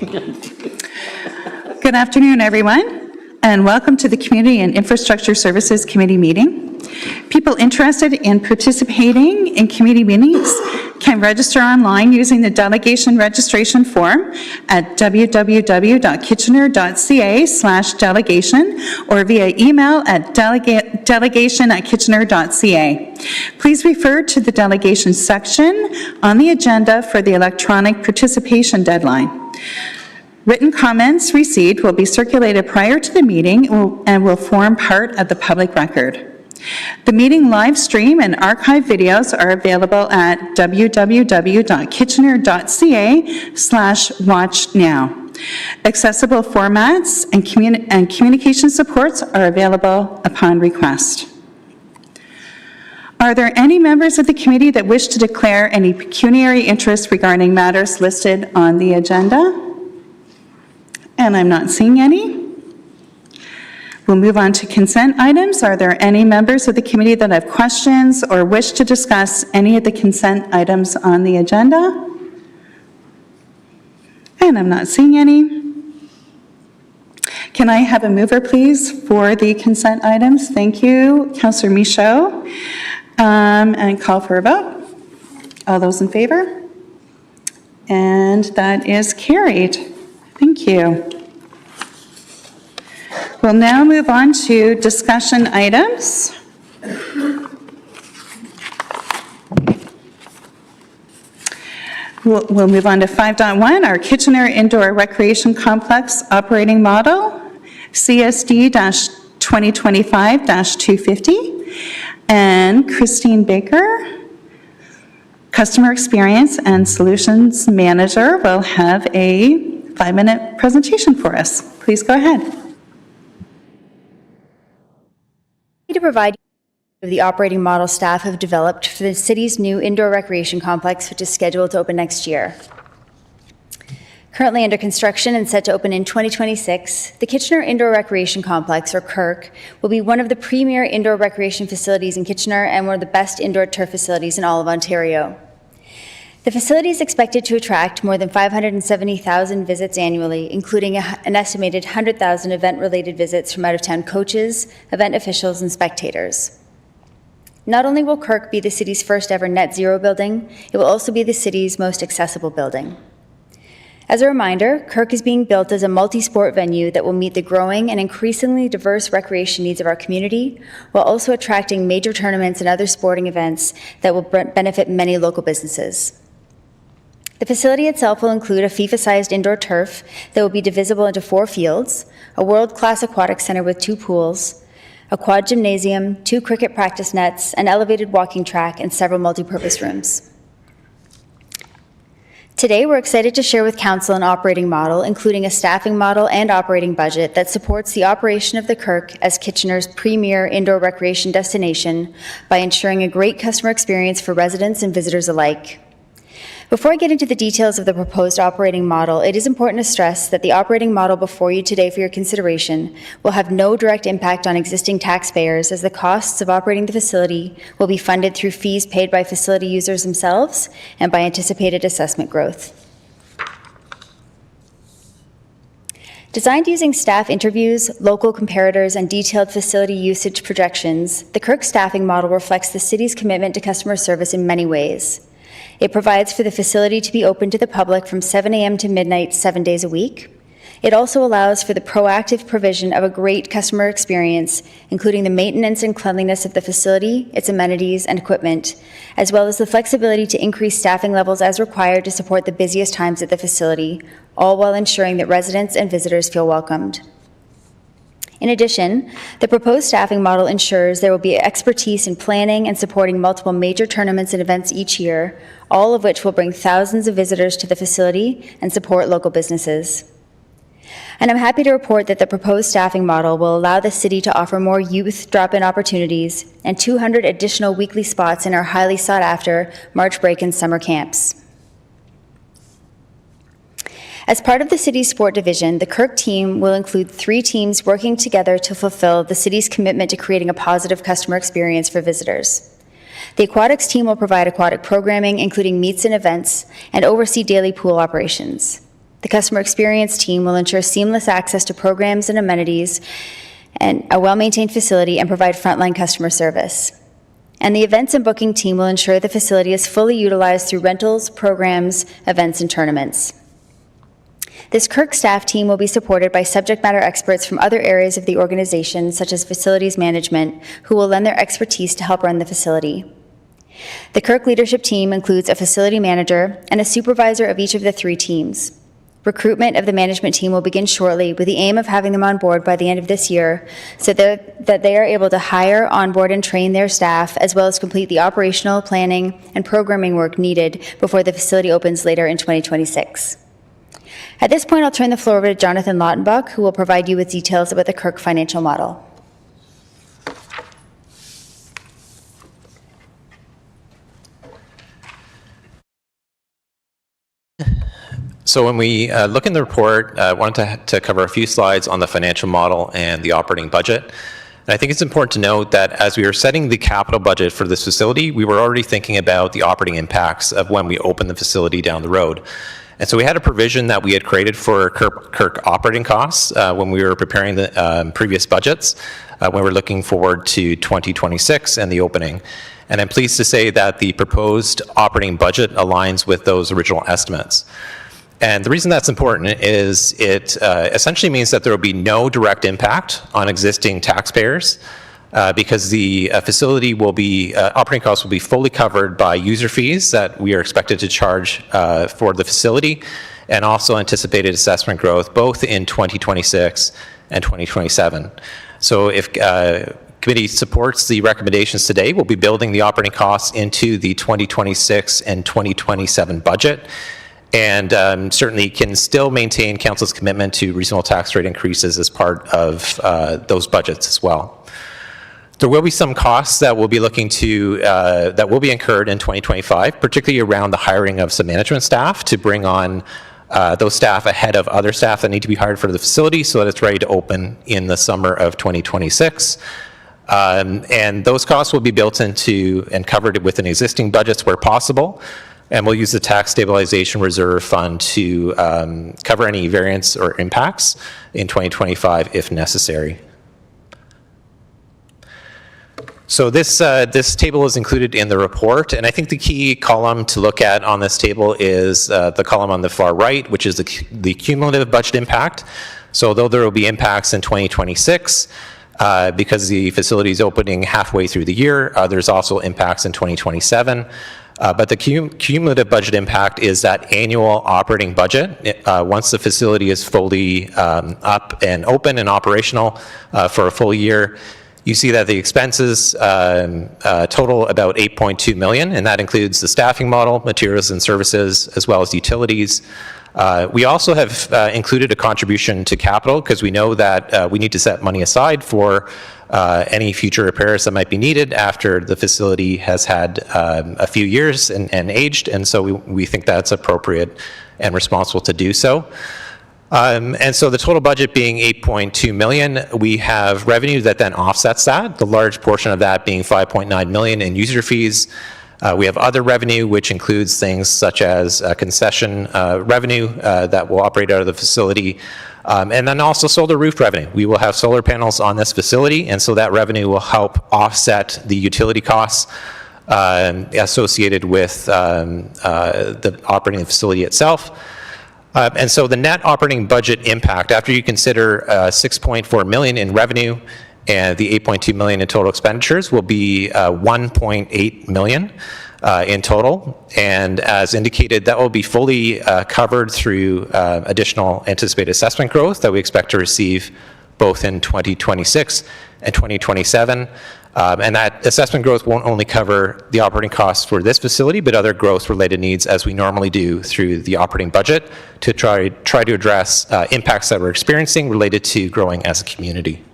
Good afternoon, everyone, and welcome to the Community and Infrastructure Services Committee meeting. People interested in participating in committee meetings can register online using the delegation registration form at www.kitchener.ca/delegation or via email at delegation@kitchener.ca. Please refer to the delegation section on the agenda for the electronic participation deadline. Written comments received will be circulated prior to the meeting and will form part of the public record. The meeting live stream and archive videos are available at www.kitchener.ca/watchnow. Accessible formats and communication supports are available upon request. Are there any members of the committee that wish to declare any pecuniary interest regarding matters listed on the agenda? And I'm not seeing any. We'll move on to consent items. Are there any members of the committee that have questions or wish to discuss any of the consent items on the agenda? And I'm not seeing any. Can I have a mover, please, for the consent items? Thank you, Councillor Michaud. And call for a vote. All those in favor? And that is carried. Thank you. We'll now move on to discussion items. We'll move on to 5.1, our Kitchener Indoor Recreation Complex Operating Model, CSD-2025-250. And Christine Baker, Customer Experience and Solutions Manager, will have a 5-minute presentation for us. Please go ahead. To provide the operating model staff have developed for the city's new indoor recreation complex, which is scheduled to open next year. Currently under construction and set to open in 2026, the Kitchener Indoor Recreation Complex, or KIRC, will be one of the premier indoor recreation facilities in Kitchener and one of the best indoor turf facilities in all of Ontario. The facility is expected to attract more than 570,000 visits annually, including an estimated 100,000 event-related visits from out-of-town coaches, event officials, and spectators. Not only will KIRC be the city's first ever net zero building, it will also be the city's most accessible building. As a reminder, KIRC is being built as a multi-sport venue that will meet the growing and increasingly diverse recreation needs of our community, while also attracting major tournaments and other sporting events that will benefit many local businesses. The facility itself will include a FIFA-sized indoor turf that will be divisible into 4 fields, a world-class aquatic center with 2 pools, a quad gymnasium, 2 cricket practice nets, an elevated walking track, and several multi-purpose rooms. Today, we're excited to share with Council an operating model, including a staffing model and operating budget that supports the operation of the KIRC as Kitchener's premier indoor recreation destination by ensuring a great customer experience for residents and visitors alike. Before I get into the details of the proposed operating model, it is important to stress that the operating model before you today for your consideration will have no direct impact on existing taxpayers, as the costs of operating the facility will be funded through fees paid by facility users themselves and by anticipated assessment growth. Designed using staff interviews, local comparators, and detailed facility usage projections, the KIRC staffing model reflects the city's commitment to customer service in many ways. It provides for the facility to be open to the public from 7 a.m. to midnight 7 days a week. It also allows for the proactive provision of a great customer experience, including the maintenance and cleanliness of the facility, its amenities and equipment, as well as the flexibility to increase staffing levels as required to support the busiest times at the facility, all while ensuring that residents and visitors feel welcomed. In addition, the proposed staffing model ensures there will be expertise in planning and supporting multiple major tournaments and events each year, all of which will bring thousands of visitors to the facility and support local businesses. And I'm happy to report that the proposed staffing model will allow the city to offer more youth drop-in opportunities and 200 additional weekly spots in our highly sought-after March break and summer camps. As part of the city's sport division, the KIRC team will include 3 teams working together to fulfill the city's commitment to creating a positive customer experience for visitors. The aquatics team will provide aquatic programming, including meets and events, and oversee daily pool operations. The customer experience team will ensure seamless access to programs and amenities and a well-maintained facility and provide frontline customer service. And the events and booking team will ensure the facility is fully utilized through rentals, programs, events, and tournaments. This Kirk staff team will be supported by subject matter experts from other areas of the organization, such as facilities management, who will lend their expertise to help run the facility. The Kirk leadership team includes a facility manager and a supervisor of each of the 3 teams. Recruitment of the management team will begin shortly with the aim of having them on board by the end of this year so that they are able to hire, onboard, and train their staff, as well as complete the operational, planning, and programming work needed before the facility opens later in 2026. At this point, I'll turn the floor over to Jonathan Lautenbach, who will provide you with details about the Kirk financial model. So when we look in the report, I wanted to cover a few slides on the financial model and the operating budget. And I think it's important to note that as we were setting the capital budget for this facility, we were already thinking about the operating impacts of when we open the facility down the road. And so we had a provision that we had created for Kirk operating costs when we were preparing the previous budgets, when we're looking forward to 2026 and the opening. And I'm pleased to say that the proposed operating budget aligns with those original estimates. And the reason that's important is it essentially means that there will be no direct impact on existing taxpayers because the facility will be, operating costs will be fully covered by user fees that we are expected to charge for the facility, and also anticipated assessment growth both in 2026 and 2027. So if committee supports the recommendations today, we'll be building the operating costs into the 2026 and 2027 budget, and certainly can still maintain council's commitment to reasonable tax rate increases as part of those budgets as well. There will be some costs that we'll be looking to, that will be incurred in 2025, particularly around the hiring of some management staff to bring on those staff ahead of other staff that need to be hired for the facility so that it's ready to open in the summer of 2026. And those costs will be built into and covered within existing budgets where possible. And we'll use the Tax Stabilization Reserve Fund to cover any variance or impacts in 2025 if necessary. So this table is included in the report, and I think the key column to look at on this table is the column on the far right, which is the cumulative budget impact. So although there will be impacts in 2026, because the facility is opening halfway through the year, there's also impacts in 2027. But the cumulative budget impact is that annual operating budget once the facility is fully up and open and operational for a full year. You see that the expenses total about $8.2 million, and that includes the staffing model, materials and services, as well as utilities. We also have included a contribution to capital because we know that we need to set money aside for any future repairs that might be needed after the facility has had a few years and aged, and so we think that's appropriate and responsible to do so. And so the total budget being $8.2 million, we have revenue that then offsets that, the large portion of that being $5.9 million in user fees. We have other revenue, which includes things such as concession revenue that will operate out of the facility, and then also solar roof revenue. We will have solar panels on this facility, and so that revenue will help offset the utility costs associated with the operating the facility itself. And so the net operating budget impact, after you consider $6.4 million in revenue and the $8.2 million in total expenditures, will be $1.8 million in total. And as indicated, that will be fully covered through additional anticipated assessment growth that we expect to receive both in 2026 and 2027. And that assessment growth won't only cover the operating costs for this facility, but other growth-related needs as we normally do through the operating budget to try to address impacts that we're experiencing related to growing as a community.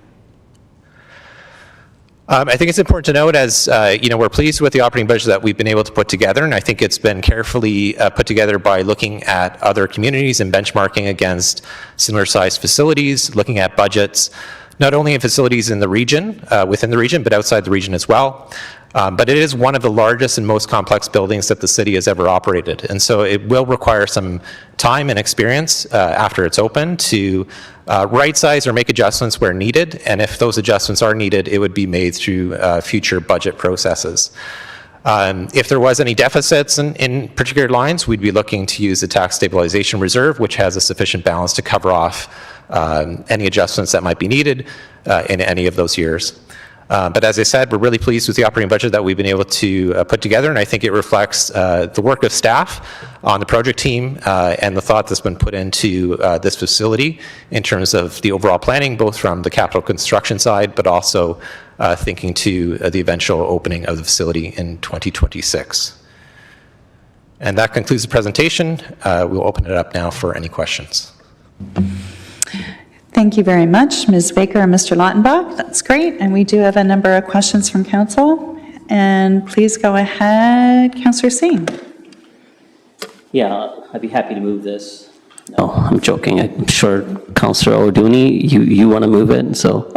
I think it's important to note, as we're pleased with the operating budget that we've been able to put together, and I think it's been carefully put together by looking at other communities and benchmarking against similar-sized facilities, looking at budgets not only in facilities in the region, within the region, but outside the region as well. But it is one of the largest and most complex buildings that the city has ever operated. And so it will require some time and experience after it's open to right-size or make adjustments where needed. And if those adjustments are needed, it would be made through future budget processes. If there was any deficits in particular lines, we'd be looking to use the tax stabilization reserve, which has a sufficient balance to cover off any adjustments that might be needed in any of those years. But as I said, we're really pleased with the operating budget that we've been able to put together, and I think it reflects the work of staff on the project team and the thought that's been put into this facility in terms of the overall planning, both from the capital construction side, but also thinking to the eventual opening of the facility in 2026. And that concludes the presentation. We'll open it up now for any questions. Thank you very much, Ms. Baker and Mr. Lautenbach. That's great. And we do have a number of questions from council. And please go ahead, Councillor Singh. Yeah, I'd be happy to move this. No, I'm joking. I'm sure Councillor O'Dooney, you want to move it. So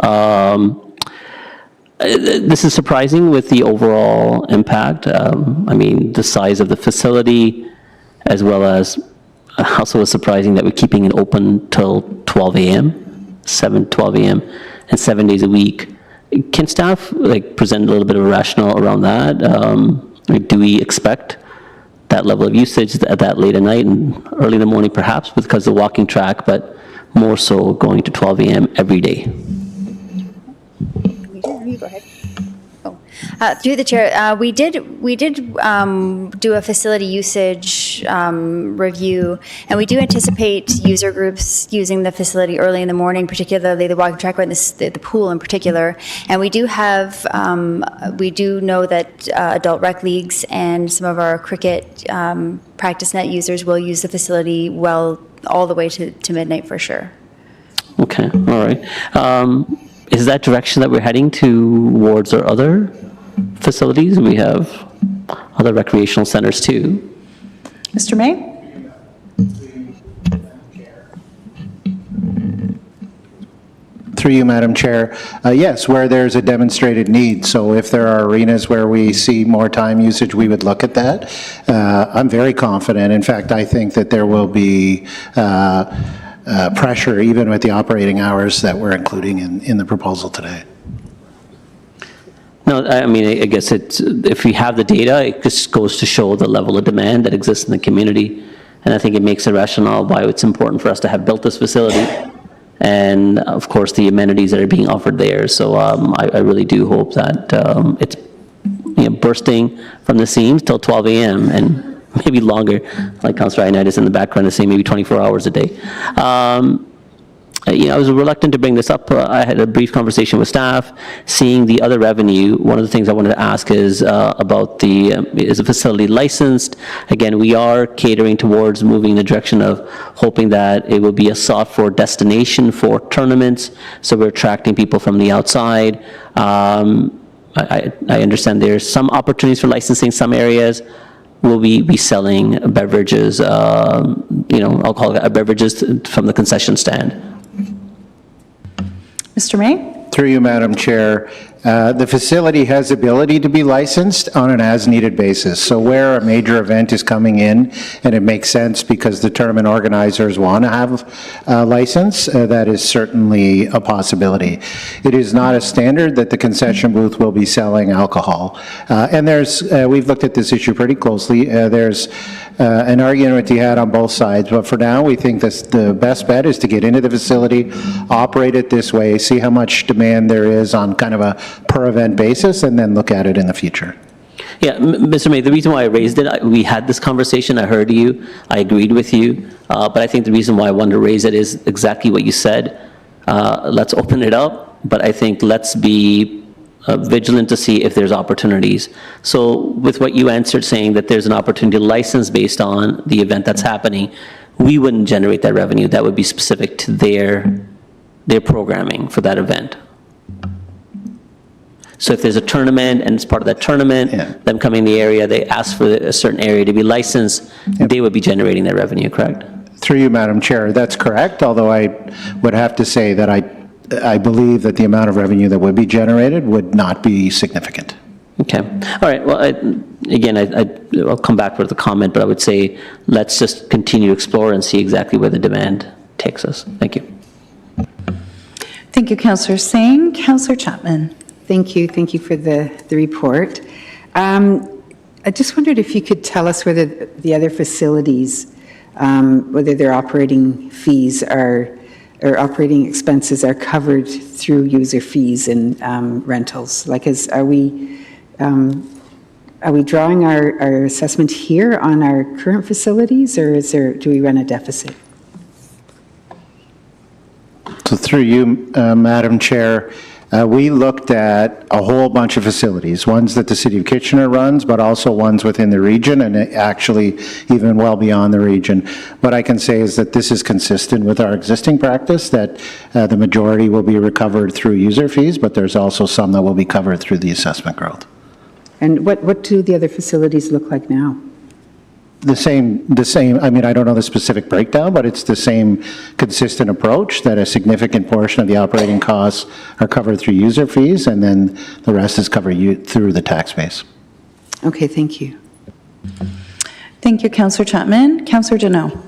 this is surprising with the overall impact. I mean, the size of the facility, as well as also it's surprising that we're keeping it open till 12 a.m., 12 a.m., and 7 days a week. Can staff present a little bit of a rationale around that? Do we expect that level of usage at that late at night and early in the morning, perhaps because of the walking track, but more so going to 12 a.m. every day? You go ahead. Through the chair, we did do a facility usage review, and we do anticipate user groups using the facility early in the morning, particularly the walking track or the pool in particular. And we do have, we do know that adult rec leagues and some of our cricket practice net users will use the facility well all the way to midnight for sure. Okay, all right. Is that direction that we're heading towards our other facilities? We have other recreational centers too. Mr. May? Through you, Madam Chair. Yes, where there's a demonstrated need. So if there are arenas where we see more time usage, we would look at that. I'm very confident. In fact, I think that there will be pressure even with the operating hours that we're including in the proposal today. No, I mean, I guess if we have the data, it just goes to show the level of demand that exists in the community. And I think it makes a rationale why it's important for us to have built this facility. And of course, the amenities that are being offered there. So I really do hope that it's bursting from the seams till 12 a.m. and maybe longer, like Councillor Ioannidis in the background is saying, maybe 24 hours a day. I was reluctant to bring this up. I had a brief conversation with staff, seeing the other revenue. One of the things I wanted to ask is about is the facility licensed? Again, we are catering towards moving in the direction of hoping that it will be a sought-for destination for tournaments, so we're attracting people from the outside. I understand there's some opportunities for licensing some areas. Will we be selling beverages, I'll call it beverages from the concession stand? Mr. May? Through you, Madam Chair. The facility has ability to be licensed on an as-needed basis. So where a major event is coming in and it makes sense because the tournament organizers want to have a license, that is certainly a possibility. It is not a standard that the concession booth will be selling alcohol. And we've looked at this issue pretty closely. There's an argument to be had on both sides, but for now we think the best bet is to get into the facility, operate it this way, see how much demand there is on kind of a per event basis, and then look at it in the future. Yeah, Mr. May, the reason why I raised it, we had this conversation, I heard you, I agreed with you, but I think the reason why I wanted to raise it is exactly what you said. Let's open it up, but I think let's be vigilant to see if there's opportunities. So with what you answered, saying that there's an opportunity to license based on the event that's happening, we wouldn't generate that revenue. That would be specific to their programming for that event. So if there's a tournament and it's part of that tournament, them coming in the area, they ask for a certain area to be licensed, they would be generating that revenue, correct? Through you, Madam Chair, that's correct, although I would have to say that I believe that the amount of revenue that would be generated would not be significant. Okay. All right. Well, I'll come back with a comment, but I would say let's just continue to explore and see exactly where the demand takes us. Thank you. Thank you, Councillor Singh. Councillor Chapman. Thank you. Thank you for the report. I just wondered if you could tell us whether the other facilities, whether their operating fees or operating expenses are covered through user fees and rentals. Like, are we drawing our assessment here on our current facilities, or do we run a deficit? So through you, Madam Chair, we looked at a whole bunch of facilities, ones that the City of Kitchener runs, but also ones within the region, and actually even well beyond the region. What I can say is that this is consistent with our existing practice, that the majority will be recovered through user fees, but there's also some that will be covered through the assessment growth. And what do the other facilities look like now? The same, I mean, I don't know the specific breakdown, but it's the same consistent approach, that a significant portion of the operating costs are covered through user fees, and then the rest is covered through the tax base. Okay, thank you. Thank you, Councillor Chapman. Councillor Deneau.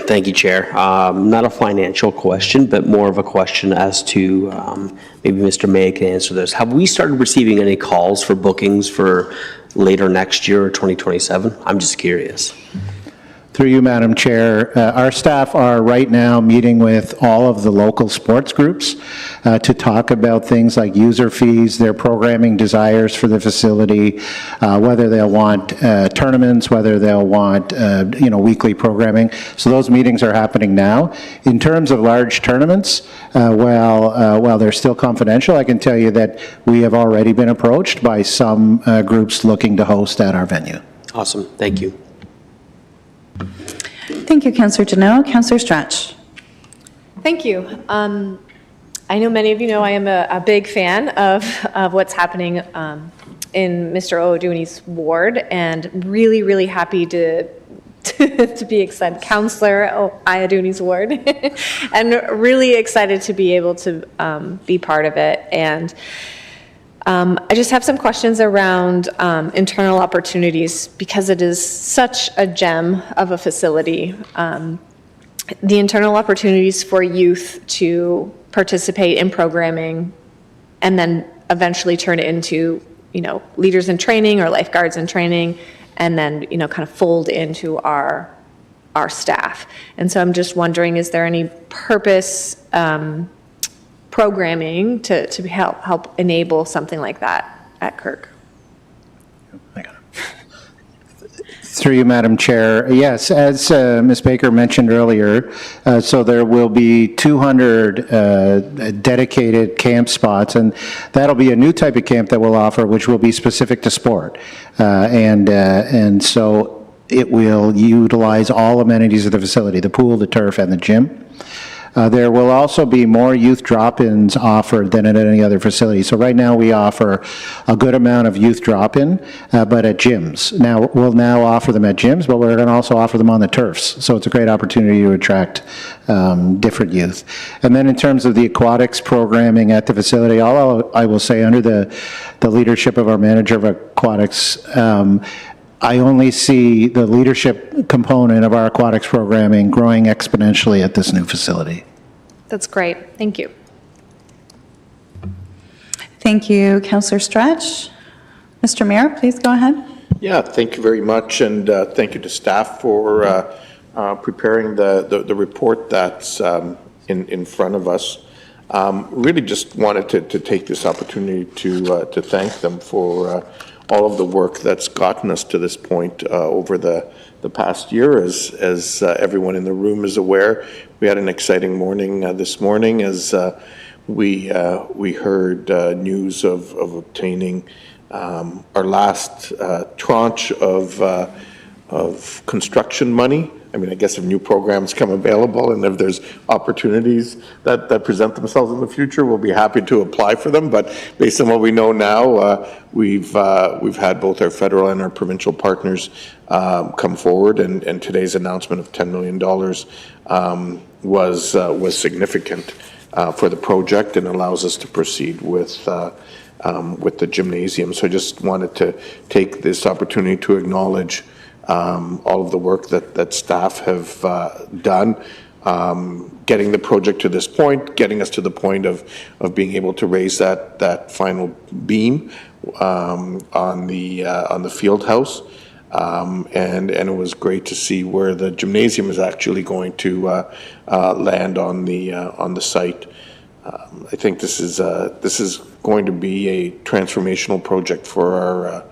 Thank you, Chair. Not a financial question, but more of a question as to, maybe Mr. May can answer this. Have we started receiving any calls for bookings for later next year or 2027? I'm just curious. Through you, Madam Chair, our staff are right now meeting with all of the local sports groups to talk about things like user fees, their programming desires for the facility, whether they'll want tournaments, whether they'll want weekly programming. So those meetings are happening now. In terms of large tournaments, while they're still confidential, I can tell you that we have already been approached by some groups looking to host at our venue. Awesome. Thank you. Thank you, Councillor Deneau. Councillor Stratch. Thank you. I know many of you know I am a big fan of what's happening in Mr. O'Dooney's ward, and really, really happy to be excited, Councillor O'Dooney's ward, and really excited to be able to be part of it. And I just have some questions around internal opportunities, because it is such a gem of a facility. The internal opportunities for youth to participate in programming and then eventually turn it into, leaders in training or lifeguards in training, and then, kind of fold into our staff. And so I'm just wondering, is there any purpose programming to help enable something like that at Kirk? Through you, Madam Chair. Yes, as Ms. Baker mentioned earlier, so there will be 200 dedicated camp spots, and that'll be a new type of camp that we'll offer, which will be specific to sport. And so it will utilize all amenities of the facility, the pool, the turf, and the gym. There will also be more youth drop-ins offered than at any other facility. So right now we offer a good amount of youth drop-in, but at gyms. Now, we'll now offer them at gyms, but we're going to also offer them on the turfs. So it's a great opportunity to attract different youth. And then in terms of the aquatics programming at the facility, all I will say, under the leadership of our manager of aquatics, I only see the leadership component of our aquatics programming growing exponentially at this new facility. That's great. Thank you. Thank you, Councillor Stratch. Mr. Mayor, please go ahead. Yeah, thank you very much, and thank you to staff for preparing the report that's in front of us. Really just wanted to take this opportunity to thank them for all of the work that's gotten us to this point over the past year. As everyone in the room is aware, we had an exciting morning this morning as we heard news of obtaining our last tranche of construction money. I mean, I guess if new programs come available and if there's opportunities that present themselves in the future, we'll be happy to apply for them. But based on what we know now, we've had both our federal and our provincial partners come forward, and today's announcement of $10 million was significant for the project and allows us to proceed with with the gymnasium. So I just wanted to take this opportunity to acknowledge all of the work that staff have done, getting the project to this point, getting us to the point of being able to raise that final beam on the field house. And it was great to see where the gymnasium is actually going to land on the site. I think this is going to be a transformational project for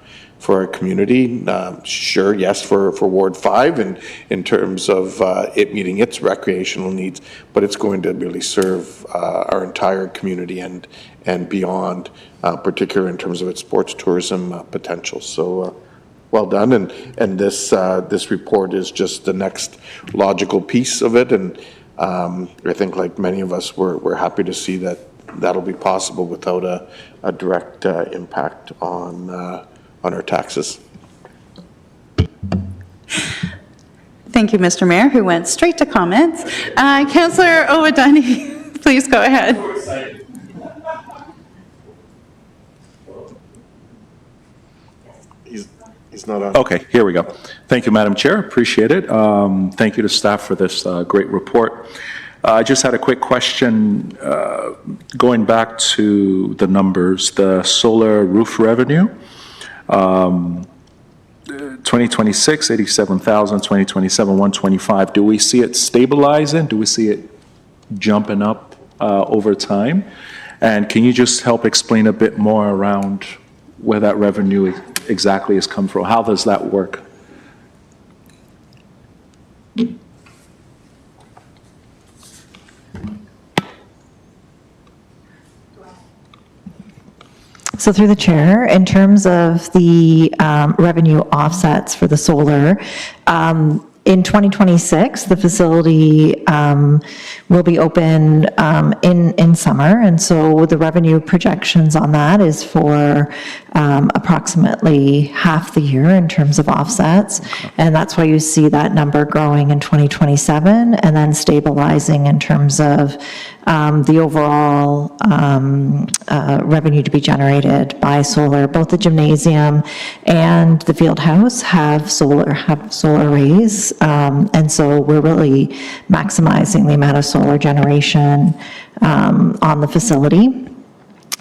our community. Sure, yes, for Ward 5 and in terms of it meeting its recreational needs, but it's going to really serve our entire community and beyond, particularly in terms of its sports tourism potential. So well done, and this report is just the next logical piece of it, and I think, like many of us, we're happy to see that that'll be possible without a direct impact on our taxes. Thank you, Mr. Mayor, who went straight to comments. Councillor O'Donoghue, please go ahead. He's not on. Okay, here we go. Thank you, Madam Chair. Appreciate it. Thank you to staff for this great report. I just had a quick question going back to the numbers, the solar roof revenue. 2026, 87,000, 2027, 125. Do we see it stabilizing? Do we see it jumping up over time? And can you just help explain a bit more around where that revenue exactly has come from? How does that work? So through the chair, in terms of the revenue offsets for the solar, in 2026, the facility will be open in summer, and so the revenue projections on that is for approximately half the year in terms of offsets, and that's why you see that number growing in 2027 and then stabilizing in terms of the overall revenue to be generated by solar. Both the gymnasium and the field house have solar arrays, and so we're really maximizing the amount of solar generation on the facility.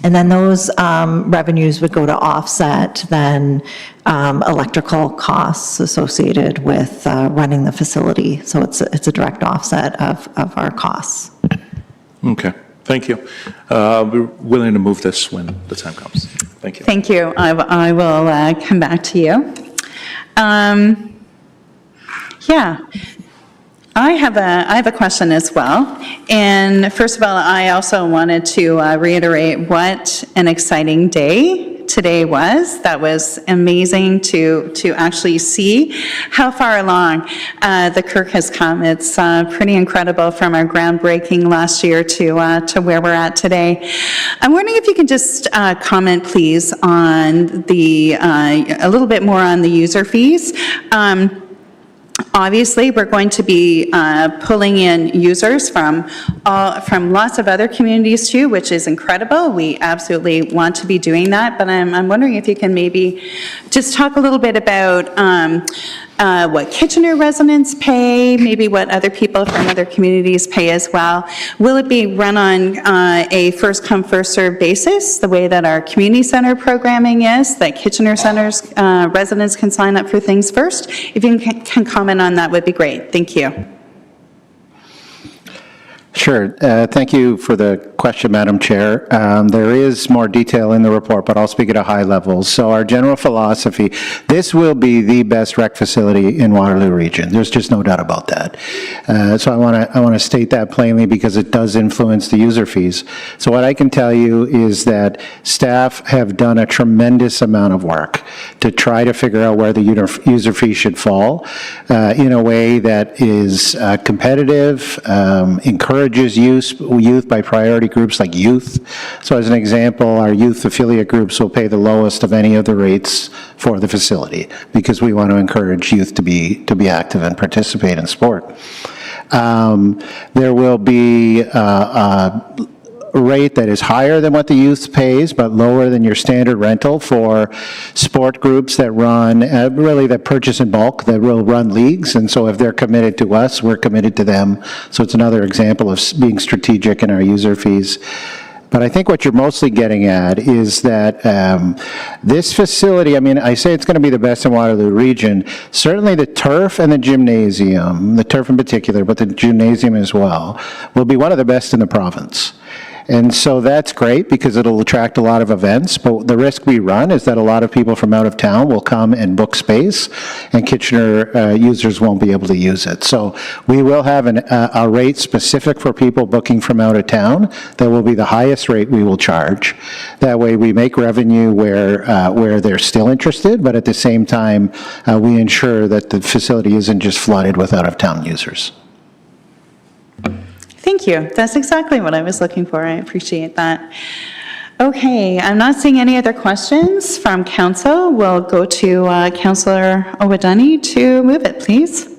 And then those revenues would go to offset then electrical costs associated with running the facility. So it's a direct offset of our costs. Okay, thank you. We're willing to move this when the time comes. Thank you. Thank you. I will come back to you. Yeah. I have a question as well. And first of all, I also wanted to reiterate what an exciting day today was. That was amazing to actually see how far along the Kirk has come. It's pretty incredible from our groundbreaking last year to where we're at today. I'm wondering if you can just comment, please, on a little bit more on the user fees. Obviously, we're going to be pulling in users from lots of other communities too, which is incredible. We absolutely want to be doing that, but I'm wondering if you can maybe just talk a little bit about what Kitchener residents pay, maybe what other people from other communities pay as well. Will it be run on a first-come, first-served basis, the way that our community center programming is, that Kitchener Center's residents can sign up for things first? If you can comment on that, would be great. Thank you. Sure. Thank you for the question, Madam Chair. There is more detail in the report, but I'll speak at a high level. So our general philosophy, this will be the best rec facility in Waterloo Region. There's just no doubt about that. So I want to state that plainly because it does influence the user fees. So what I can tell you is that staff have done a tremendous amount of work to try to figure out where the user fee should fall in a way that is competitive, encourages youth by priority groups like youth. So as an example, our youth affiliate groups will pay the lowest of any of the rates for the facility because we want to encourage youth to be active and participate in sport. There will be rate that is higher than what the youth pays, but lower than your standard rental for sport groups that run, really that purchase in bulk, that will run leagues. And so if they're committed to us, we're committed to them. So it's another example of being strategic in our user fees. But I think what you're mostly getting at is that this facility, I mean, I say it's going to be the best in Waterloo Region. Certainly the turf and the gymnasium, the turf in particular, but the gymnasium as well, will be one of the best in the province. And so that's great because it'll attract a lot of events, but the risk we run is that a lot of people from out of town will come and book space, and Kitchener users won't be able to use it. So we will have a rate specific for people booking from out of town that will be the highest rate we will charge. That way we make revenue where they're still interested, but at the same time, we ensure that the facility isn't just flooded with out-of-town users. Thank you. That's exactly what I was looking for. I appreciate that. Okay, I'm not seeing any other questions from council. We'll go to Councillor Owadani to move it, please.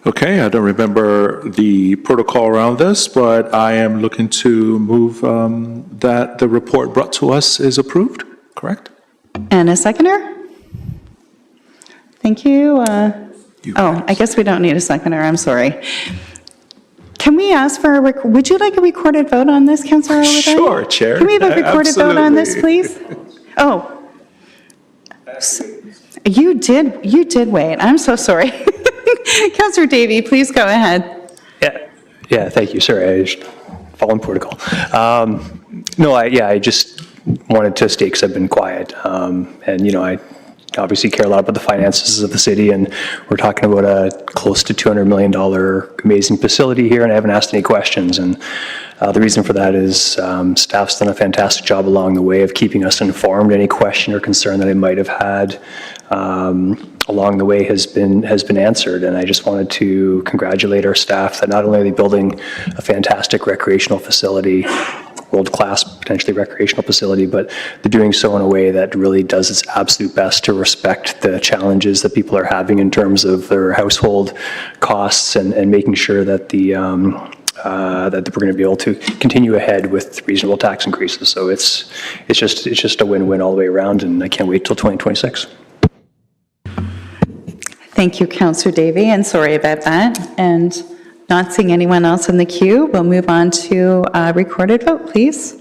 Okay, I don't remember the protocol around this, but I am looking to move that the report brought to us is approved, correct? And a seconder? Thank you. Oh, I guess we don't need a seconder, I'm sorry. Can we ask for would you like a recorded vote on this, Councillor Owadani? Sure, Chair. Can we have a recorded vote on this, please? Oh. You did wait, I'm so sorry. Councillor Davey, please go ahead. Yeah, thank you, sorry, I just following protocol. I just wanted to state, because I've been quiet, and I obviously care a lot about the finances of the city, and we're talking about a close to $200 million amazing facility here, and I haven't asked any questions. And the reason for that is staff's done a fantastic job along the way of keeping us informed. Any question or concern that I might have had along the way has been answered, and I just wanted to congratulate our staff that not only are they building a fantastic recreational facility, world-class, potentially recreational facility, but they're doing so in a way that really does its absolute best to respect the challenges that people are having in terms of their household costs, and making sure that that we're going to be able to continue ahead with reasonable tax increases. So it's just a win-win all the way around, and I can't wait till 2026. Thank you, Councillor Davey, and sorry about that. And not seeing anyone else in the queue, we'll move on to a recorded vote, please.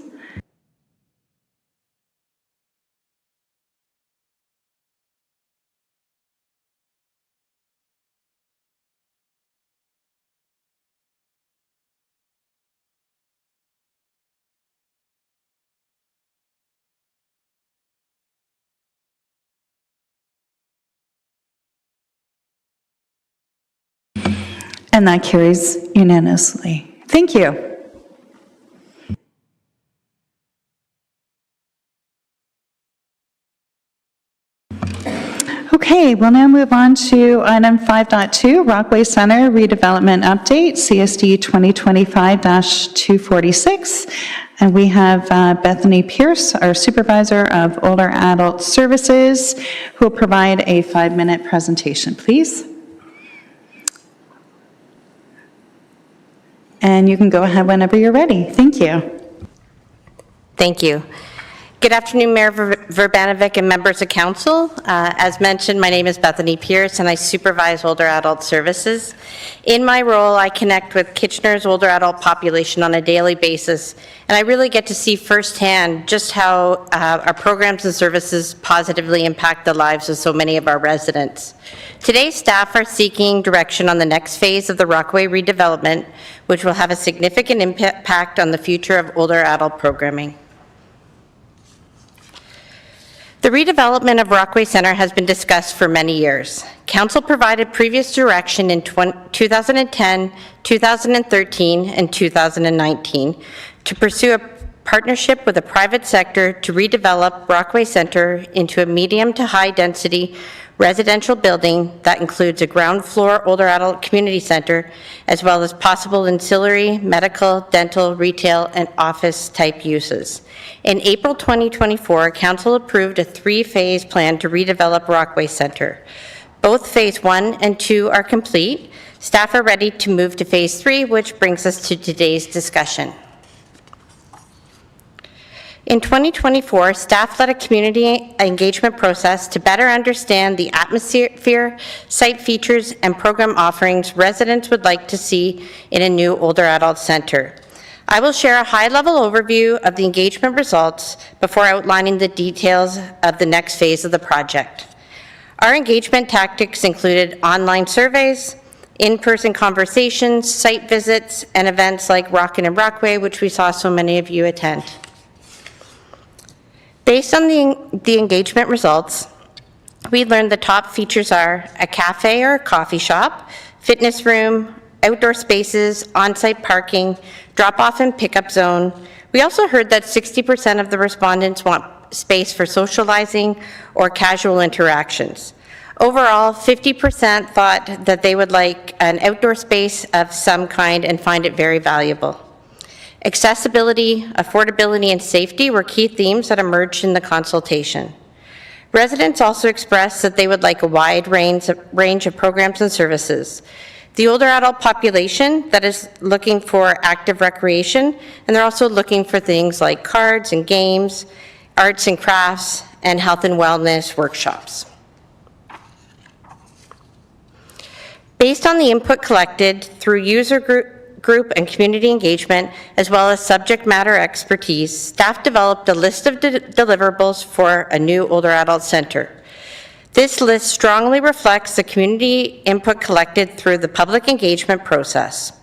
And that carries unanimously. Thank you. Okay, we'll now move on to item 5.2, Rockaway Centre redevelopment update, CSD 2025-246. And we have Bethany Pierce, our Supervisor of Older Adult Services, who will provide a 5-minute presentation, please. And you can go ahead whenever you're ready. Thank you. Thank you. Good afternoon, Mayor Verbanovic and members of council. As mentioned, my name is Bethany Pierce, and I supervise older adult services. In my role, I connect with Kitchener's older adult population on a daily basis, and I really get to see firsthand just how our programs and services positively impact the lives of so many of our residents. Today, staff are seeking direction on the next phase of the Rockaway redevelopment, which will have a significant impact on the future of older adult programming. The redevelopment of Rockaway Centre has been discussed for many years. Council provided previous direction in 2010, 2013, and 2019 to pursue a partnership with the private sector to redevelop Rockaway Centre into a medium to high density residential building that includes a ground floor older adult community center, as well as possible ancillary, medical, dental, retail, and office type uses. In April 2024, Council approved a 3-phase plan to redevelop Rockaway Centre. Both Phase 1 and 2 are complete. Staff are ready to move to Phase 3, which brings us to today's discussion. In 2024, staff led a community engagement process to better understand the atmosphere, site features, and program offerings residents would like to see in a new older adult center. I will share a high-level overview of the engagement results before outlining the details of the next phase of the project. Our engagement tactics included online surveys, in-person conversations, site visits, and events like Rockin' and Rockway, which we saw so many of you attend. Based on the engagement results, we learned the top features are a cafe or a coffee shop, fitness room, outdoor spaces, on-site parking, drop-off and pickup zone. We also heard that 60% of the respondents want space for socializing or casual interactions. Overall, 50% thought that they would like an outdoor space of some kind and find it very valuable. Accessibility, affordability, and safety were key themes that emerged in the consultation. Residents also expressed that they would like a wide range of programs and services. The older adult population that is looking for active recreation, and they're also looking for things like cards and games, arts and crafts, and health and wellness workshops. Based on the input collected through user group and community engagement, as well as subject matter expertise, staff developed a list of deliverables for a new older adult center. This list strongly reflects the community input collected through the public engagement process.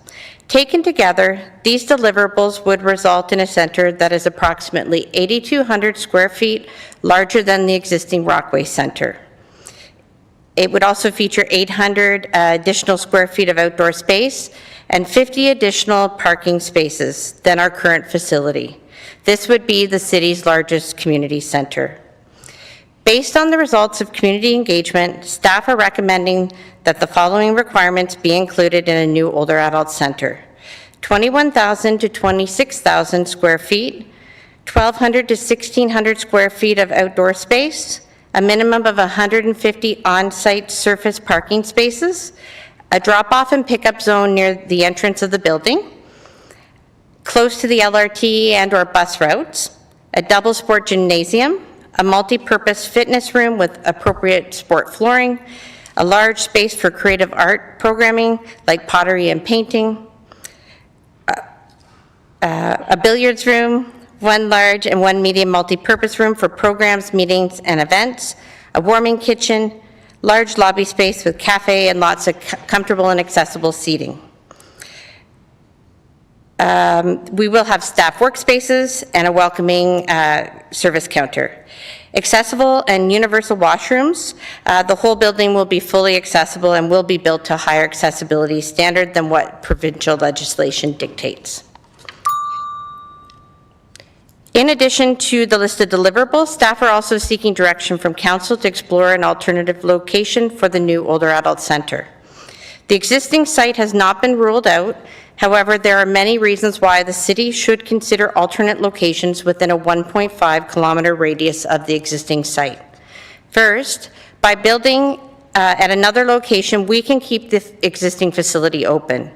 Taken together, these deliverables would result in a center that is approximately 8,200 square feet larger than the existing Rockway Center. It would also feature 800 additional square feet of outdoor space and 50 additional parking spaces than our current facility. This would be the city's largest community center. Based on the results of community engagement, staff are recommending that the following requirements be included in a new older adult center: 21,000 to 26,000 square feet, 1,200 to 1,600 square feet of outdoor space, a minimum of 150 on-site surface parking spaces, a drop-off and pickup zone near the entrance of the building, close to the LRT and/or bus routes, a double sport gymnasium, a multi-purpose fitness room with appropriate sport flooring, a large space for creative art programming like pottery and painting, a billiards room, one large and one medium multi-purpose room for programs, meetings, and events, a warming kitchen, large lobby space with cafe and lots of comfortable and accessible seating. We will have staff workspaces and a welcoming service counter. Accessible and universal washrooms. The whole building will be fully accessible and will be built to a higher accessibility standard than what provincial legislation dictates. In addition to the listed deliverables, staff are also seeking direction from council to explore an alternative location for the new older adult center. The existing site has not been ruled out. However, there are many reasons why the city should consider alternate locations within a 1.5 kilometer radius of the existing site. First, by building at another location, we can keep the existing facility open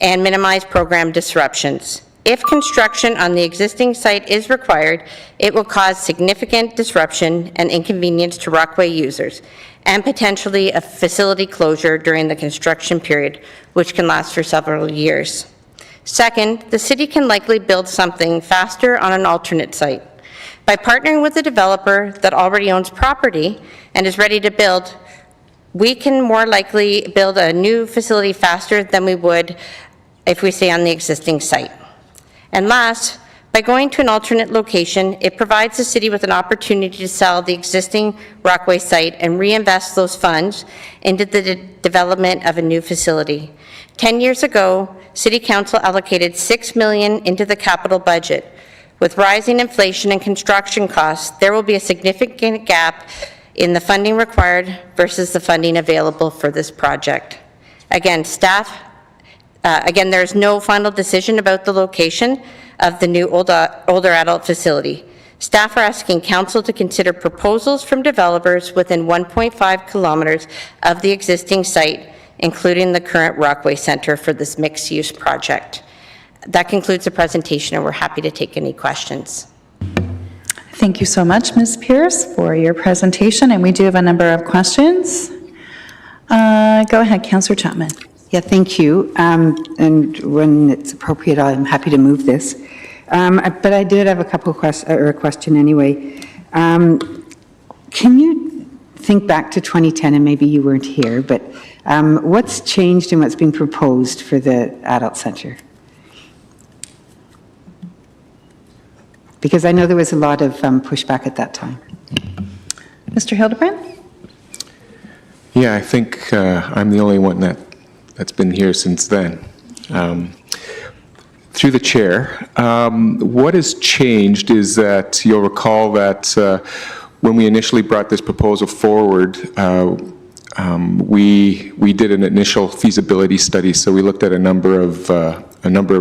and minimize program disruptions. If construction on the existing site is required, it will cause significant disruption and inconvenience to Rockway users, and potentially a facility closure during the construction period, which can last for several years. Second, the city can likely build something faster on an alternate site. By partnering with a developer that already owns property and is ready to build, we can more likely build a new facility faster than we would if we stay on the existing site. And last, by going to an alternate location, it provides the city with an opportunity to sell the existing Rockway site and reinvest those funds into the development of a new facility. 10 years ago, City Council allocated $6 million into the capital budget. With rising inflation and construction costs, there will be a significant gap in the funding required versus the funding available for this project. Again, there is no final decision about the location of the new older adult facility. Staff are asking council to consider proposals from developers within 1.5 kilometers of the existing site including the current Rockway Center for this mixed-use project. That concludes the presentation, and we're happy to take any questions. Thank you so much, Ms. Pierce, for your presentation, and we do have a number of questions. Go ahead, Councillor Chapman. Yeah, thank you. And when it's appropriate, I'm happy to move this. But I did have a couple of a question anyway. Can you think back to 2010, and maybe you weren't here, but what's changed and what's been proposed for the adult center? Because I know there was a lot of pushback at that time. Mr. Hildebrand? Yeah, I think I'm the only one that's been here since then. Through the chair, what has changed is that you'll recall that when we initially brought this proposal forward, we did an initial feasibility study. So we looked at a number of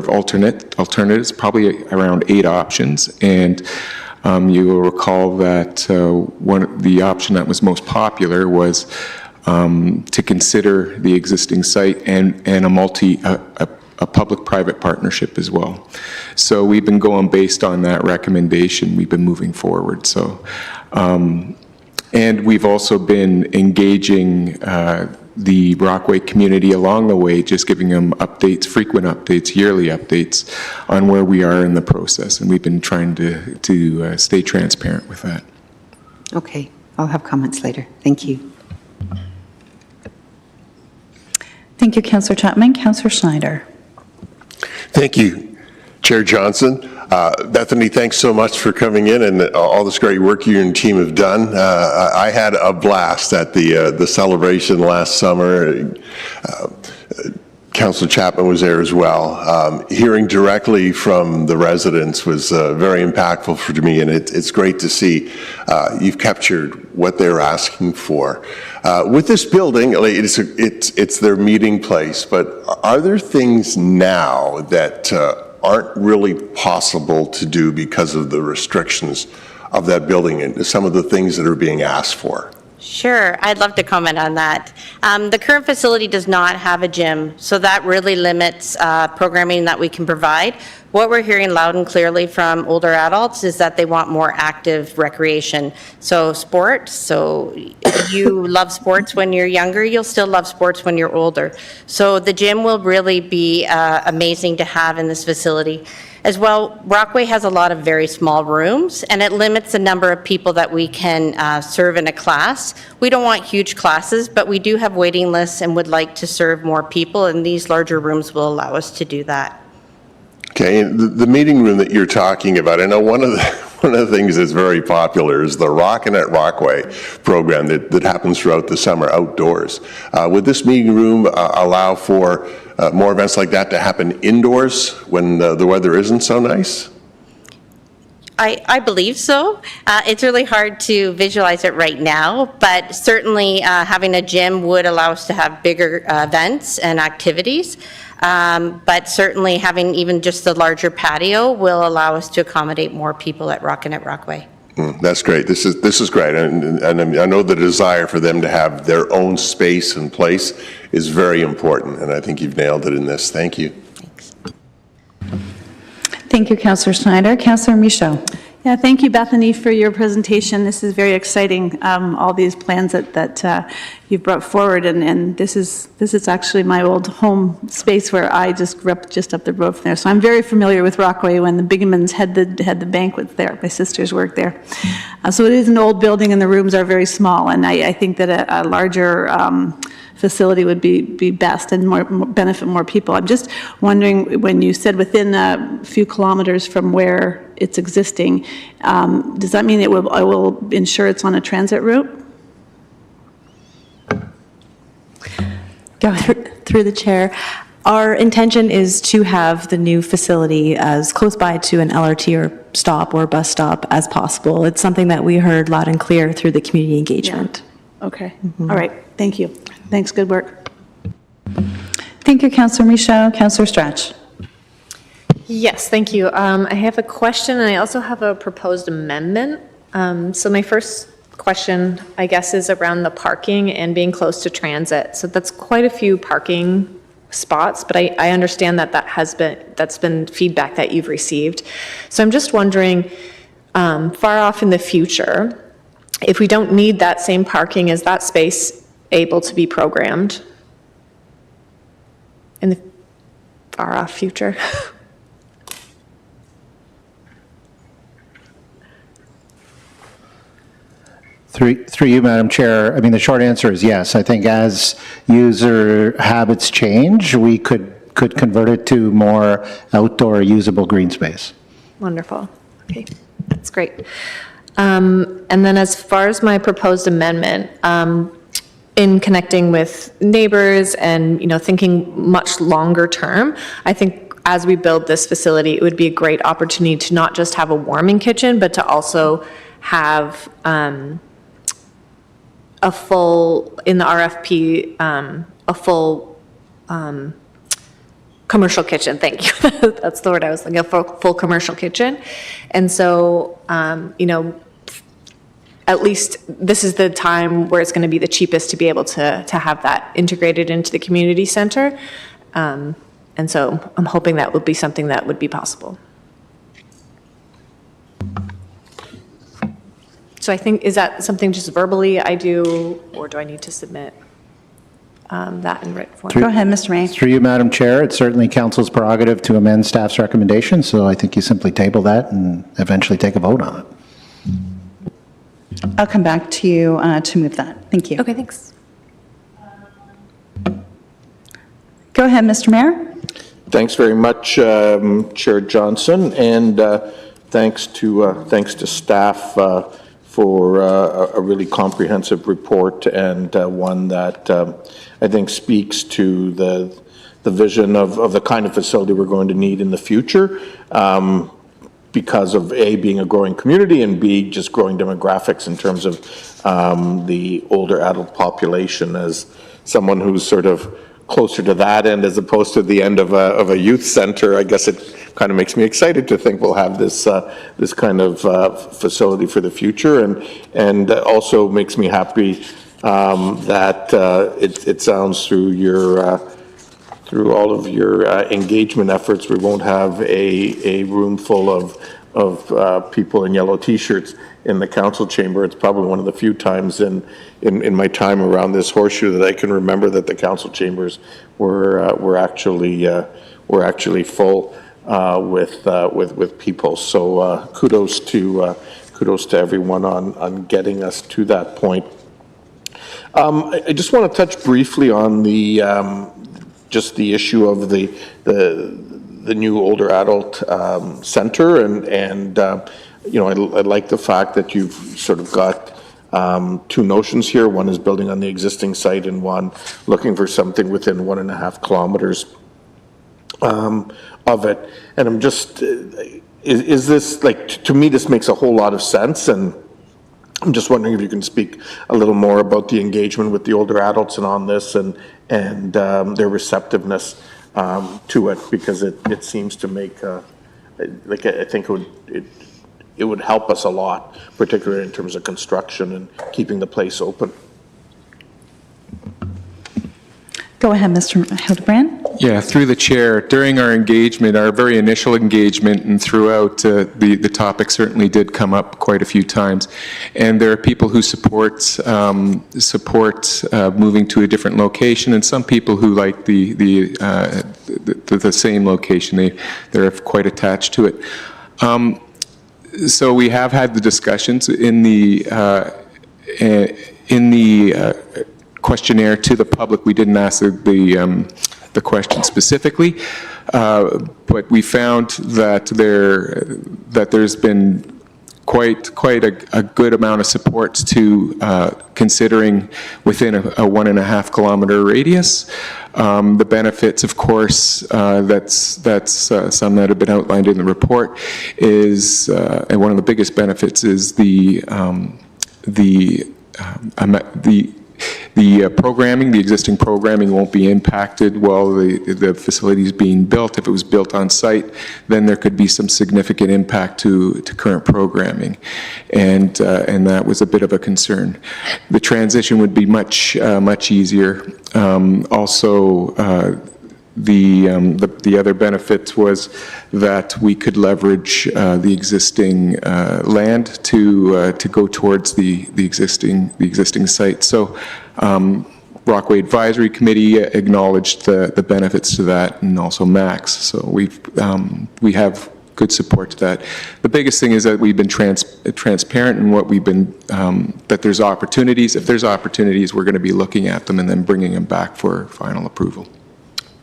alternatives, probably around 8 options, and you will recall that the option that was most popular was to consider the existing site and a public-private partnership as well. So we've been going based on that recommendation. We've been moving forward. So, and we've also been engaging the Rockway community along the way, just giving them updates, frequent updates, yearly updates on where we are in the process. And we've been trying to stay transparent with that. Okay, I'll have comments later. Thank you. Thank you, Councillor Chapman. Councillor Schneider. Thank you, Chair Johnson. Bethany, thanks so much for coming in and all this great work you and your team have done. I had a blast at the celebration last summer. Councilor Chapman was there as well. Hearing directly from the residents was very impactful for me, and it's great to see you've captured what they're asking for. With this building, it's their meeting place, but are there things now that aren't really possible to do because of the restrictions of that building and some of the things that are being asked for? Sure, I'd love to comment on that. The current facility does not have a gym, so that really limits programming that we can provide. What we're hearing loud and clearly from older adults is that they want more active recreation. So sports, so if you love sports when you're younger, you'll still love sports when you're older. So the gym will really be amazing to have in this facility. As well, Rockway has a lot of very small rooms, and it limits the number of people that we can serve in a class. We don't want huge classes, but we do have waiting lists and would like to serve more people, and these larger rooms will allow us to do that. Okay, and the meeting room that you're talking about, I know one of the things that's very popular is the Rockin' at Rockway program that happens throughout the summer outdoors. Would this meeting room allow for more events like that to happen indoors when the weather isn't so nice? I believe so. It's really hard to visualize it right now, but certainly having a gym would allow us to have bigger events and activities. But certainly having even just the larger patio will allow us to accommodate more people at Rockin' at Rockway. That's great. This is great, and I know the desire for them to have their own space and place is very important, and I think you've nailed it in this. Thank you. Thanks. Thank you, Councillor Schneider. Councillor Michaud. Yeah, thank you, Bethany, for your presentation. This is very exciting, all these plans that you've brought forward, and this is actually my old home space where I just grew up just up the road from there. So I'm very familiar with Rockway when the Bigamans had the banquets there. My sisters worked there. So it is an old building and the rooms are very small, and I think that a larger facility would be best and benefit more people. I'm just wondering, when you said within a few kilometers from where it's existing, does that mean I will ensure it's on a transit route? Go ahead. Through the chair. Our intention is to have the new facility as close by to an LRT or stop or bus stop as possible. It's something that we heard loud and clear through the community engagement. Yeah. Okay. All right. Thank you. Thanks. Good work. Thank you, Councillor Michaud. Councillor Stretch. Yes, thank you. I have a question, and I also have a proposed amendment. So my first question, I guess, is around the parking and being close to transit. So that's quite a few parking spots, but I understand that that's been feedback that you've received. So I'm just wondering, far off in the future, if we don't need that same parking, is that space able to be programmed in the far off future? Through you, Madam Chair, I mean, the short answer is yes. I think as user habits change, we could convert it to more outdoor usable green space. Wonderful. Okay, that's great. And then as far as my proposed amendment, in connecting with neighbors and, thinking much longer term, I think as we build this facility, it would be a great opportunity to not just have a warming kitchen, but to also have a full, in the RFP, a full commercial kitchen, thank you. That's the word I was thinking, a full commercial kitchen. And so, at least this is the time where it's going to be the cheapest to be able to have that integrated into the community center. And so I'm hoping that would be something that would be possible. So I think, is that something just verbally I do, or do I need to submit that in written form? Go ahead, Mr. May. Through you, Madam Chair, it's certainly council's prerogative to amend staff's recommendation, so I think you simply table that and eventually take a vote on it. I'll come back to you to move that. Thank you. Okay, thanks. Go ahead, Mr. Mayor. Thanks very much, Chair Johnson, and thanks to staff for a really comprehensive report, and one that I think speaks to the vision of the kind of facility we're going to need in the future, because of A, being a growing community, and B, just growing demographics in terms of the older adult population. As someone who's sort of closer to that end as opposed to the end of a youth center, I guess it kind of makes me excited to think we'll have this this kind of facility for the future, and also makes me happy that it sounds through all of your engagement efforts, we won't have a room full of people in yellow T-shirts in the council chamber. It's probably one of the few times in my time around this horseshoe that I can remember that the council chambers were actually full with people. So kudos to everyone on getting us to that point. I just want to touch briefly on just the issue of the new older adult center, and I like the fact that you've sort of got two notions here. One is building on the existing site, and one looking for something within 1.5 kilometers of it. And I'm just, is this, like, to me, this makes a whole lot of sense, and I'm just wondering if you can speak a little more about the engagement with the older adults and on this, and their receptiveness to it, because it seems to make, I think it would help us a lot, particularly in terms of construction and keeping the place open. Go ahead, Mr. Hildebrand. Yeah, through the chair, during our engagement, our very initial engagement, and throughout the topic certainly did come up quite a few times. And there are people who support moving to a different location, and some people who like the same location. They're quite attached to it. So we have had the discussions in the questionnaire to the public. We didn't ask the question specifically, but we found that there's been quite a good amount of support to considering within a 1.5 kilometer radius. The benefits, of course, that's some that have been outlined in the report, is and one of the biggest benefits is the the programming, the existing programming won't be impacted while the facility is being built. If it was built on site, then there could be some significant impact to current programming, and that was a bit of a concern. The transition would be much easier. Also, the other benefit was that we could leverage the existing land to go towards the existing site. So Rockaway Advisory Committee acknowledged the benefits to that, and also Max. So we have good support to that. The biggest thing is that we've been transparent in what we've been, that there's opportunities. If there's opportunities, we're going to be looking at them and then bringing them back for final approval.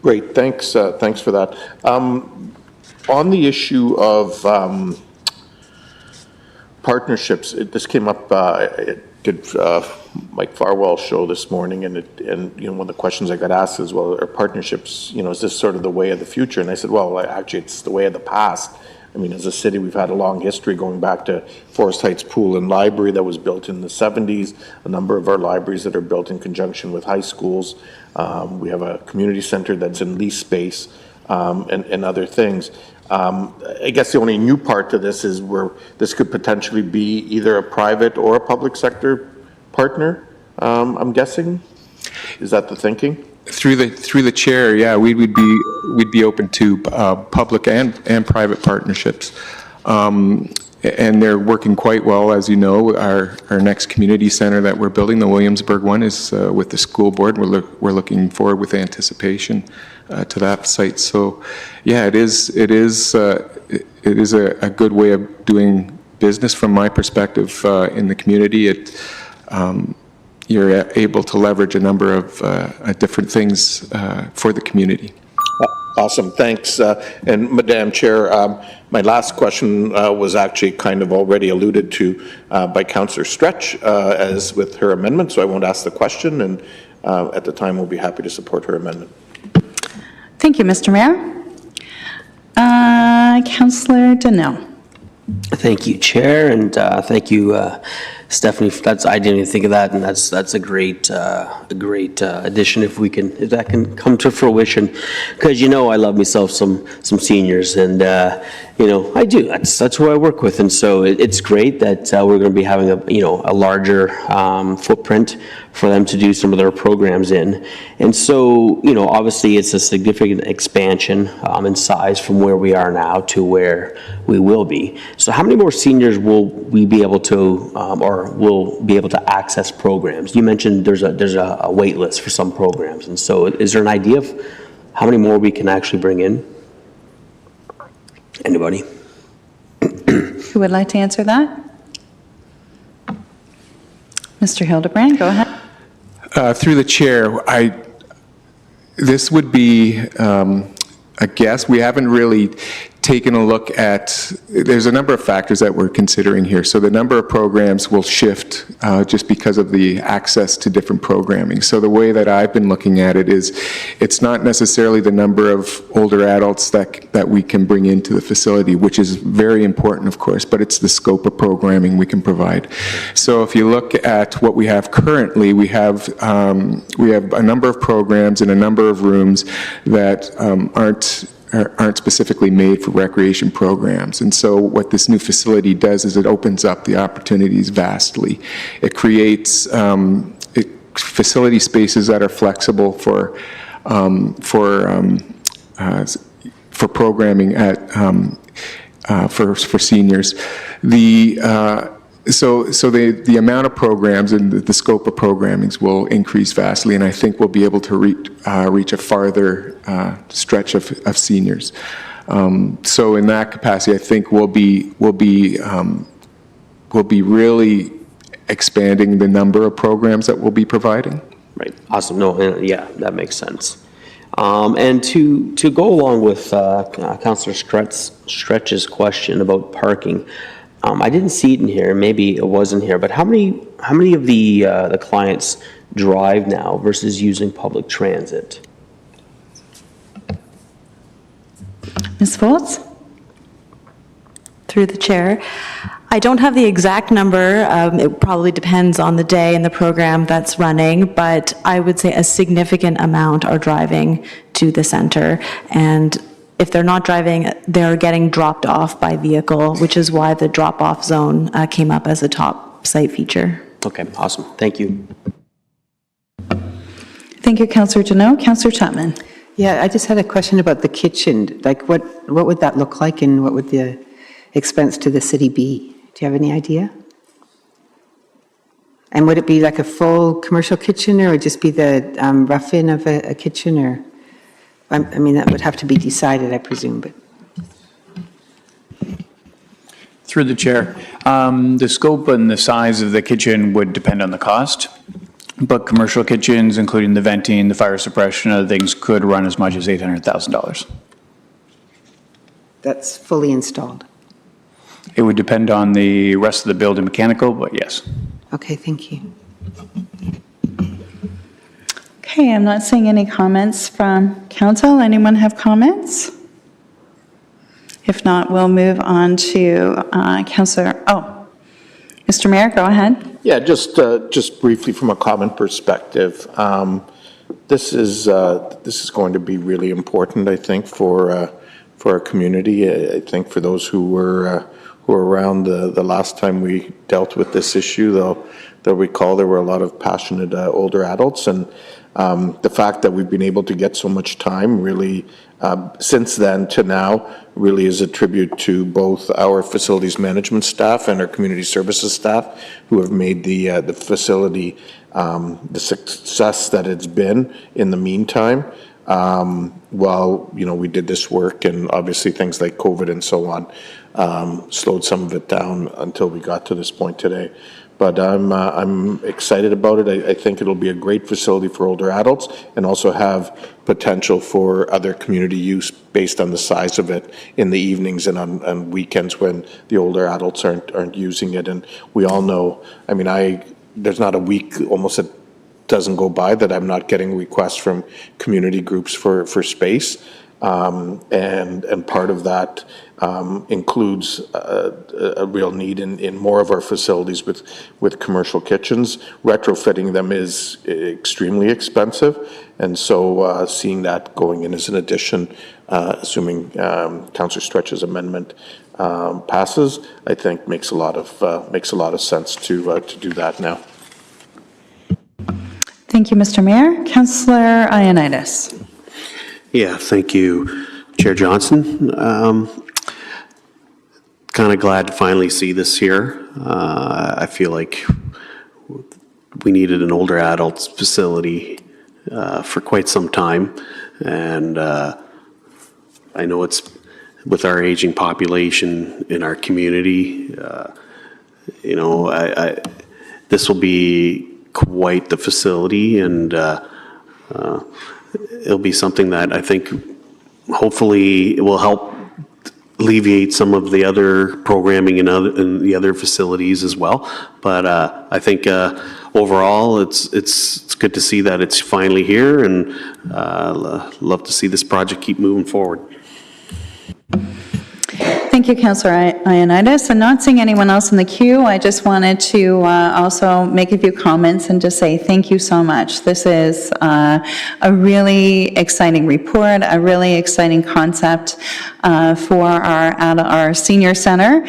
Great, thanks for that. On the issue of partnerships, this came up, it did Mike Farwell's show this morning, and you know, one of the questions I got asked is, well, are partnerships, you know, is this sort of the way of the future? And I said, well, actually, it's the way of the past. I mean, as a city, we've had a long history going back to Forest Heights Pool and Library that was built in the 70s, a number of our libraries that are built in conjunction with high schools. We have a community center that's in lease space, and other things. I guess the only new part to this is where this could potentially be either a private or a public sector partner, I'm guessing. Is that the thinking? Through the chair, yeah, we'd be open to public and private partnerships, and they're working quite well. As you know, our next community center that we're building, the Williamsburg one, is with the school board. We're looking forward with anticipation to that site. So, yeah, it is a good way of doing business from my perspective in the community. You're able to leverage a number of different things for the community. Awesome, thanks. And Madam Chair, my last question was actually kind of already alluded to by Councillor Stretch as with her amendment, so I won't ask the question, and at the time we'll be happy to support her amendment. Thank you, Mr. Mayor. Councillor Donnell. Thank you, Chair, and thank you, Stephanie. I didn't even think of that, and that's a great addition if that can come to fruition. Because you know I love myself some seniors, and you know I do. That's who I work with, and so it's great that we're going to be having a larger footprint for them to do some of their programs in. And so, you know, obviously it's a significant expansion in size from where we are now to where we will be. So how many more seniors will we be able to, or will be able to access programs? You mentioned there's a wait list for some programs. And so is there an idea of how many more we can actually bring in? Anybody? Who would like to answer that? Mr. Hildebrand, go ahead. Through the chair, this would be a guess. We haven't really taken a look at, there's a number of factors that we're considering here. So the number of programs will shift just because of the access to different programming. So the way that I've been looking at it is, it's not necessarily the number of older adults that we can bring into the facility, which is very important, of course, but it's the scope of programming we can provide. So if you look at what we have currently, we have a number of programs in a number of rooms that aren't specifically made for recreation programs. And so what this new facility does is it opens up the opportunities vastly. It creates facility spaces that are flexible for programming for seniors. So the amount of programs and the scope of programmings will increase vastly, and I think we'll be able to reach a farther stretch of seniors. So in that capacity, I think we'll be really expanding the number of programs that we'll be providing. Right. Awesome. No, yeah, that makes sense. And to go along with Councillor Stretch's question about parking. I didn't see it in here, maybe it wasn't here, but how many of the clients drive now versus using public transit? Ms. Foltz? Through the chair, I don't have the exact number. It probably depends on the day and the program that's running, but I would say a significant amount are driving to the center. And if they're not driving, they're getting dropped off by vehicle, which is why the drop-off zone came up as a top site feature. Okay, awesome. Thank you. Thank you, Councillor Janot. Councillor Chapman. Yeah, I just had a question about the kitchen. Like, what would that look like, and what would the expense to the city be? Do you have any idea? And would it be like a full commercial kitchen, or would it just be the rough-in of a kitchen, or? I mean, that would have to be decided, I presume, but. Through the chair, the scope and the size of the kitchen would depend on the cost, but commercial kitchens, including the venting, the fire suppression, other things, could run as much as $800,000. That's fully installed? It would depend on the rest of the building mechanical, but yes. Okay, thank you. Okay, I'm not seeing any comments from council. Anyone have comments? If not, we'll move on to Councillor, Mr. Mayor, go ahead. Yeah, just briefly from a comment perspective, this is going to be really important, I think, for our community. I think for those who were around the last time we dealt with this issue, they'll recall there were a lot of passionate older adults, and the fact that we've been able to get so much time really since then to now really is a tribute to both our facilities management staff and our community services staff who have made the facility the success that it's been in the meantime. While we did this work, and obviously things like COVID and so on slowed some of it down until we got to this point today. But I'm excited about it. I think it'll be a great facility for older adults, and also have potential for other community use based on the size of it in the evenings and on weekends when the older adults aren't using it. And we all know, I mean, there's not a week almost that doesn't go by that I'm not getting requests from community groups for space. And part of that includes a real need in more of our facilities with commercial kitchens. Retrofitting them is extremely expensive, and so seeing that going in as an addition, assuming Councillor Stretch's amendment passes, I think makes a lot of sense to do that now. Thank you, Mr. Mayor. Councillor Ioannidis. Yeah, thank you, Chair Johnson. Kind of glad to finally see this here. I feel like we needed an older adults facility for quite some time, and I know it's with our aging population in our community. This will be quite the facility, and it'll be something that I think hopefully will help alleviate some of the other programming in the other facilities as well. But I think overall it's good to see that it's finally here, and love to see this project keep moving forward. Thank you, Councillor Ioannidis. I'm not seeing anyone else in the queue. I just wanted to also make a few comments and just say thank you so much. This is a really exciting report, a really exciting concept for our senior center.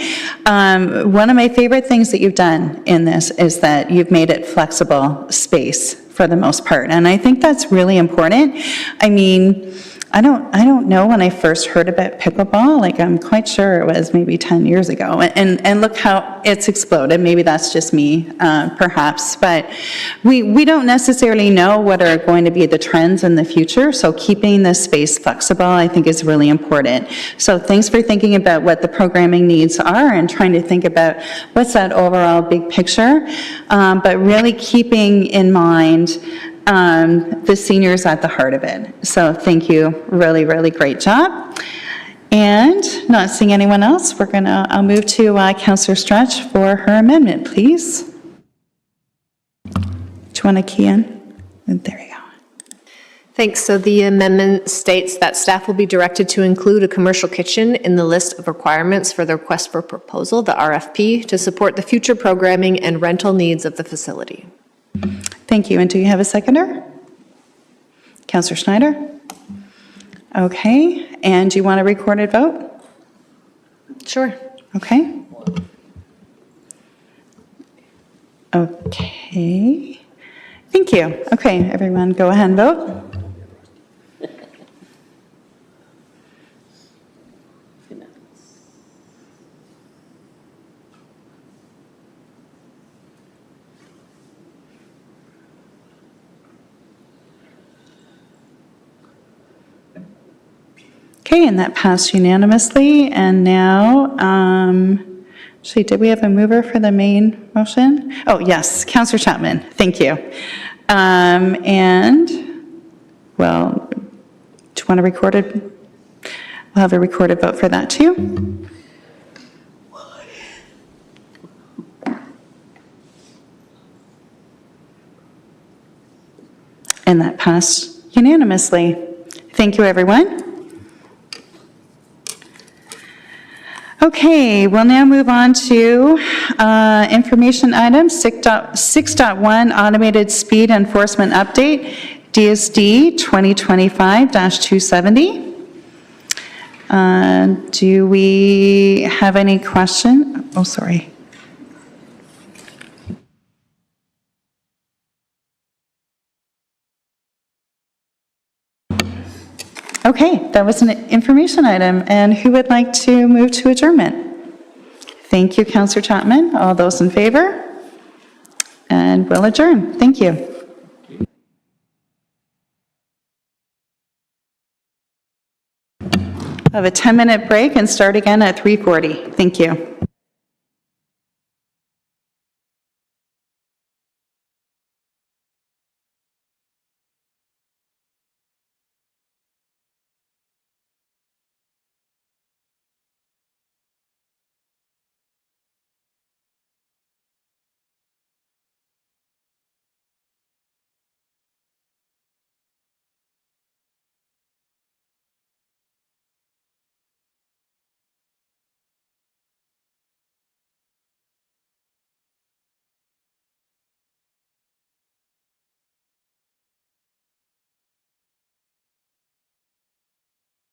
One of my favorite things that you've done in this is that you've made it flexible space for the most part, and I think that's really important. I mean, I don't know when I first heard about pickleball, like I'm quite sure it was maybe 10 years ago, and look how it's exploded. Maybe that's just me, perhaps, but we don't necessarily know what are going to be the trends in the future, so keeping the space flexible I think is really important. So thanks for thinking about what the programming needs are and trying to think about what's that overall big picture, but really keeping in mind the seniors at the heart of it. So thank you, really, really great job. And not seeing anyone else, I'll move to Councillor Stretch for her amendment, please. Do you want to key in? And there you go. Thanks. So the amendment states that staff will be directed to include a commercial kitchen in the list of requirements for the request for proposal, the RFP, to support the future programming and rental needs of the facility. Thank you. And do you have a seconder? Councillor Schneider? Okay. And do you want a recorded vote? Sure. Okay. Okay. Thank you. Okay, everyone, go ahead and vote. Okay, and that passed unanimously. And now, actually, did we have a mover for the main motion? Oh, yes, Councillor Chapman, thank you. And, well, do you want a recorded? We'll have a recorded vote for that too. And that passed unanimously. Thank you, everyone. Okay, we'll now move on to information items, 6.1 Automated Speed Enforcement Update, DSD 2025-270. Do we have any question? Oh, sorry. Okay, that was an information item. And who would like to move to adjournment? Thank you, Councillor Chapman. All those in favor? And we'll adjourn. Thank you. Have a 10-minute break and start again at 3:40. Thank you.